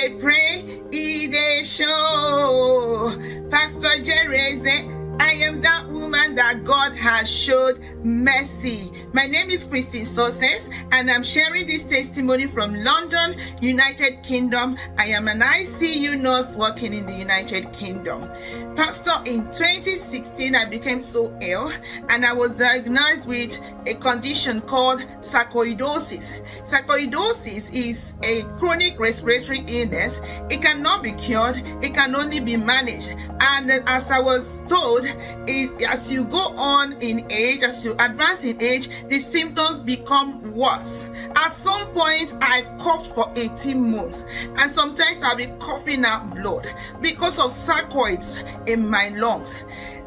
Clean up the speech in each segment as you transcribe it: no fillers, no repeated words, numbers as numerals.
dey pray, he dey show. Pastor Jerry say, I am that woman that God has showed mercy. My name is Christine Success, and I'm sharing this testimony from London, United Kingdom. I am an ICU nurse working in the United Kingdom. Pastor, in 2016, I became so ill, and I was diagnosed with a condition called sarcoidosis. Sarcoidosis is a chronic respiratory illness. It cannot be cured. It can only be managed. And as I was told, as you go on in age, as you advance in age, the symptoms become worse. At some point, I coughed for 18 months, and sometimes I'll be coughing out blood because of sarcoids in my lungs.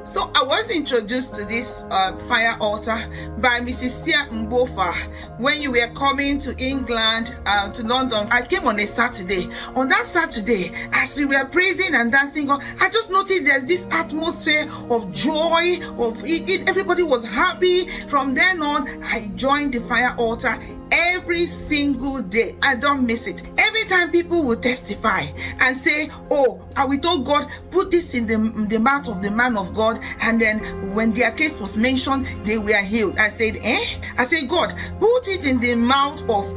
So I was introduced to this fire altar by Mrs. Sia Mbofa when you were coming to England, to London. I came on a Saturday. On that Saturday, as we were praising and dancing, I just noticed there's this atmosphere of joy, of it. Everybody was happy. From then on, I joined the fire altar every single day. I don't miss it. Every time people will testify and say, oh, we told God, put this in the mouth of the man of God, and then when their case was mentioned, they were healed. I said, I said, God, put it in the mouth of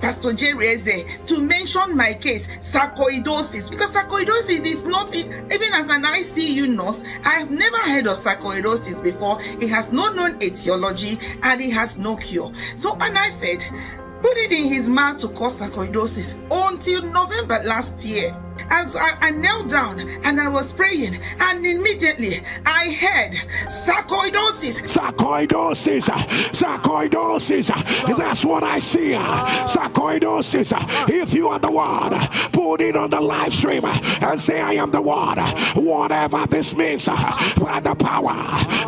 Pastor Jerry to mention my case, sarcoidosis, because sarcoidosis is not, even as an ICU nurse, I've never heard of sarcoidosis before. It has no known etiology and it has no cure. So, and I said, put it in his mouth to cause sarcoidosis until November last year. I knelt down and I was praying, and immediately I heard sarcoidosis. Sarcoidosis. That's what I see. Sarcoidosis. If you are the one, put it on the live stream and say, I am the one. Whatever this means, by the power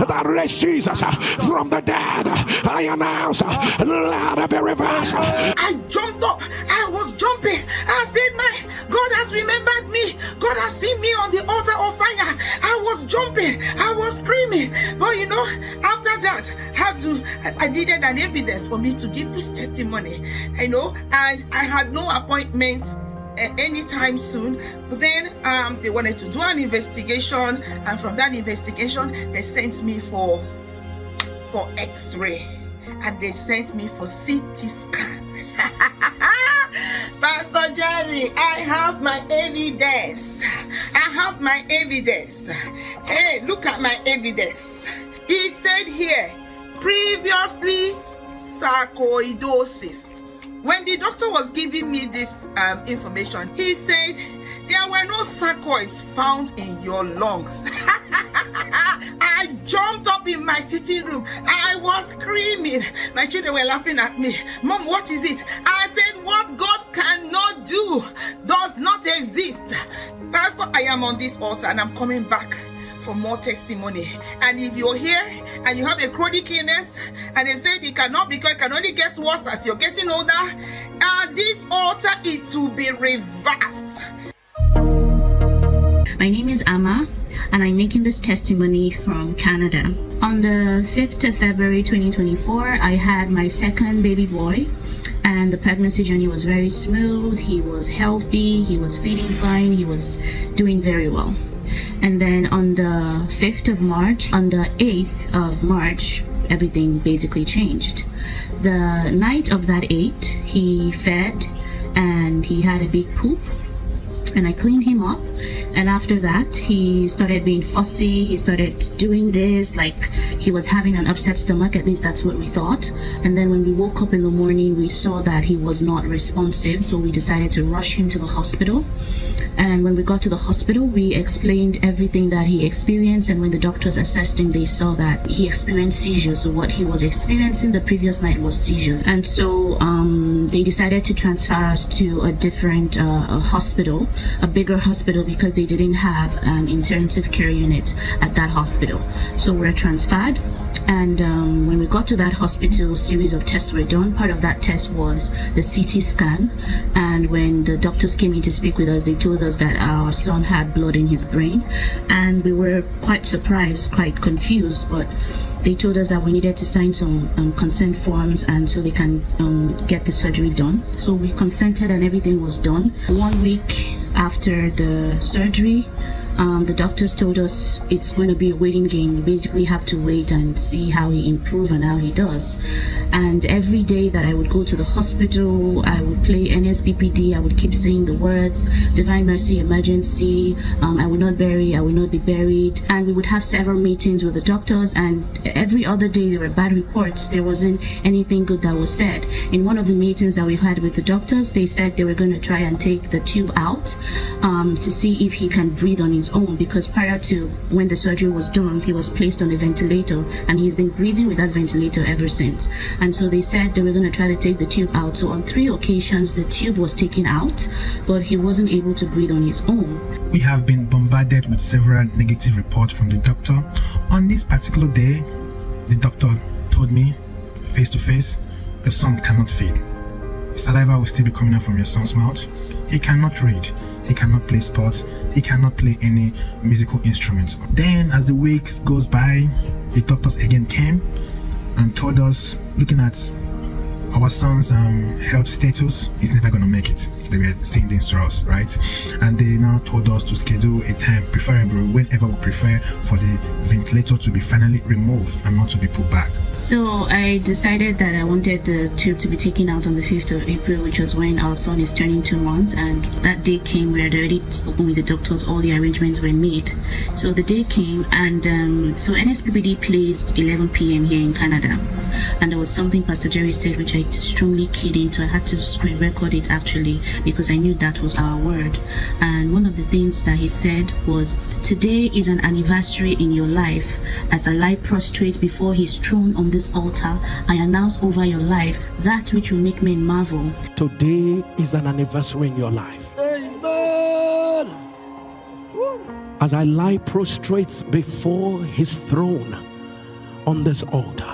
that raised Jesus from the dead, I announce, let it be reversed. I jumped up. I was jumping. I said, my God has remembered me. God has seen me on the altar of fire. I was jumping. I was screaming. But after that, I needed an evidence for me to give this testimony. And I had no appointment anytime soon. But then they wanted to do an investigation, and from that investigation, they sent me for X-ray, and they sent me for CT scan. Pastor Jerry, I have my evidence. Hey, look at my evidence. He said here, previously sarcoidosis. When the doctor was giving me this information, he said there were no sarcoids found in your lungs. I jumped up in my sitting room. I was screaming. My children were laughing at me. Mom, what is it? I said, what God cannot do does not exist. Pastor, I am on this altar and I'm coming back for more testimony. And if you're here and you have a chronic illness and they said it cannot, because it can only get worse as you're getting older, this altar, it will be reversed. My name is Amma, and I'm making this testimony from Canada. On the 5th of February 2024, I had my second baby boy, and the pregnancy journey was very smooth. He was healthy, he was feeding fine, he was doing very well. And then on the 5th of March, on the 8th of March, everything basically changed. The night of that 8th, he fed and he had a big poop, and I cleaned him up. And after that, he started being fussy. He started doing this, like he was having an upset stomach. At least that's what we thought. And then when we woke up in the morning, we saw that he was not responsive. So we decided to rush him to the hospital. And when we got to the hospital, we explained everything that he experienced. And when the doctors assessed him, they saw that he experienced seizures. So what he was experiencing the previous night was seizures. And so they decided to transfer us to a different hospital, a bigger hospital, because they they didn't have an intensive care unit at that hospital. So we're transferred. And when we got to that hospital, a series of tests were done. Part of that test was the CT scan. And when the doctors came in to speak with us, they told us that our son had blood in his brain. And we were quite surprised, quite confused, but they told us that we needed to sign some consent forms, and so they can get the surgery done. So we consented and everything was done. 1 week after the surgery, the doctors told us it's going to be a waiting game. We basically have to wait and see how he improves and how he does. And every day that I would go to the hospital, I would play NSBPD. I would keep saying the words, Divine Mercy, Emergency, I will not bury, I will not be buried. And we would have several meetings with the doctors, and every other day there were bad reports. There wasn't anything good that was said. In one of the meetings that we had with the doctors, they said they were going to try and take the tube out to see if he can breathe on his own, because prior to when the surgery was done, he was placed on a ventilator, and he's been breathing with that ventilator ever since. And so they said they were going to try to take the tube out. So on 3 occasions the tube was taken out, but he wasn't able to breathe on his own. We have been bombarded with several negative reports from the doctor. On this particular day, the doctor told me face to face, your son cannot feed. Saliva will still be coming out from your son's mouth. He cannot read. He cannot play sports. He cannot play any musical instruments. Then as the weeks goes by, the doctors again came and told us, looking at our son's health status, he's never going to make it. They were saying this to us, right? And they now told us to schedule a time, preferable whenever we prefer, for the ventilator to be finally removed and not to be put back. So I decided that I wanted the tube to be taken out on the 5th of April, which was when our son is turning 2 months. And that day came, we had already spoken with the doctors, all the arrangements were made. So the day came, and so NSPPD placed 11 p.m. here in Canada. And there was something Pastor Jerry said which I strongly keyed into. I had to screen record it actually, because I knew that was our word. And one of the things that he said was, today is an anniversary in your life. As I lie prostrate before his throne on this altar, I announce over your life that which will make men marvel. Today is an anniversary in your life. Amen. As I lie prostrate before his throne on this altar,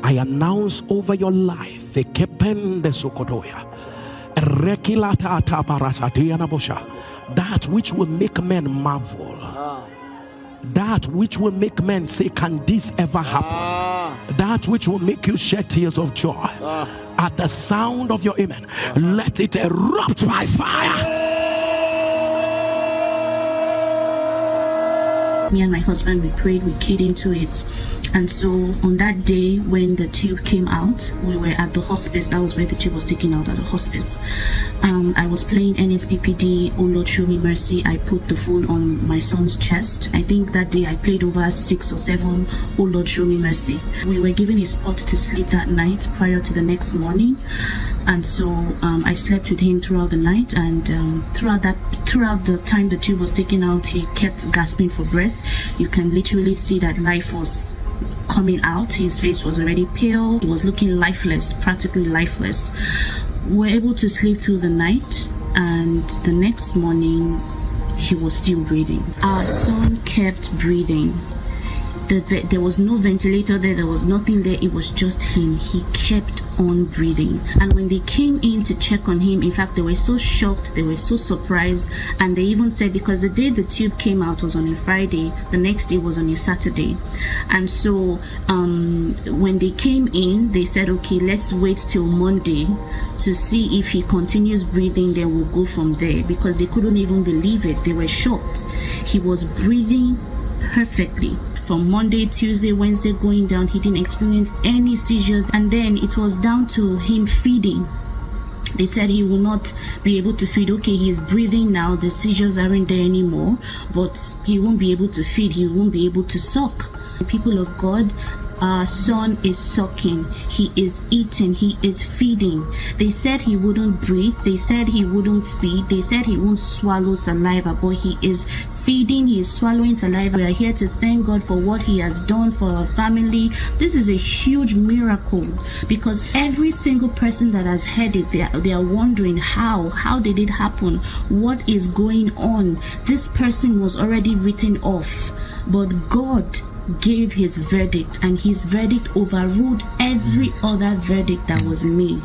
I announce over your life that which will make men marvel, that which will make men say, can this ever happen? That which will make you shed tears of joy. At the sound of your amen, let it erupt by fire. Me and my husband, we prayed, we keyed into it. And so on that day when the tube came out, we were at the hospice. That was where the tube was taken out, at the hospice. I was playing NSPPD, Oh Lord Show Me Mercy. I put the phone on my son's chest. I think that day I played over 6 or 7 Oh Lord Show Me Mercy. We were given a spot to sleep that night prior to the next morning. And so I slept with him throughout the night, and throughout the time the tube was taken out, he kept gasping for breath. You can literally see that life was coming out. His face was already pale. He was looking lifeless, practically lifeless. We were able to sleep through the night, and the next morning he was still breathing. Our son kept breathing. There was no ventilator there was nothing there. It was just him. He kept on breathing. And when they came in to check on him, in fact, they were so shocked, they were so surprised. And they even said, because the day the tube came out was on a Friday, the next day was on a Saturday. And so when they came in, they said, okay, let's wait till Monday to see if he continues breathing, then we'll go from there, because they couldn't even believe it. They were shocked. He was breathing perfectly. From Monday, Tuesday, Wednesday going down, he didn't experience any seizures. And then it was down to him feeding. They said he will not be able to feed. Okay, he's breathing now, the seizures aren't there anymore, but he won't be able to feed, he won't be able to suck. The people of God, Our son is sucking, he is eating, he is feeding. They said he wouldn't breathe, they said he wouldn't feed, they said he won't swallow saliva, but he is feeding, he is swallowing saliva. We are here to thank God for what he has done for our family. This is a huge miracle, because every single person that has heard it, they are wondering how did it happen, what is going on. This person was already written off, but God gave his verdict, and his verdict overruled every other verdict that was made.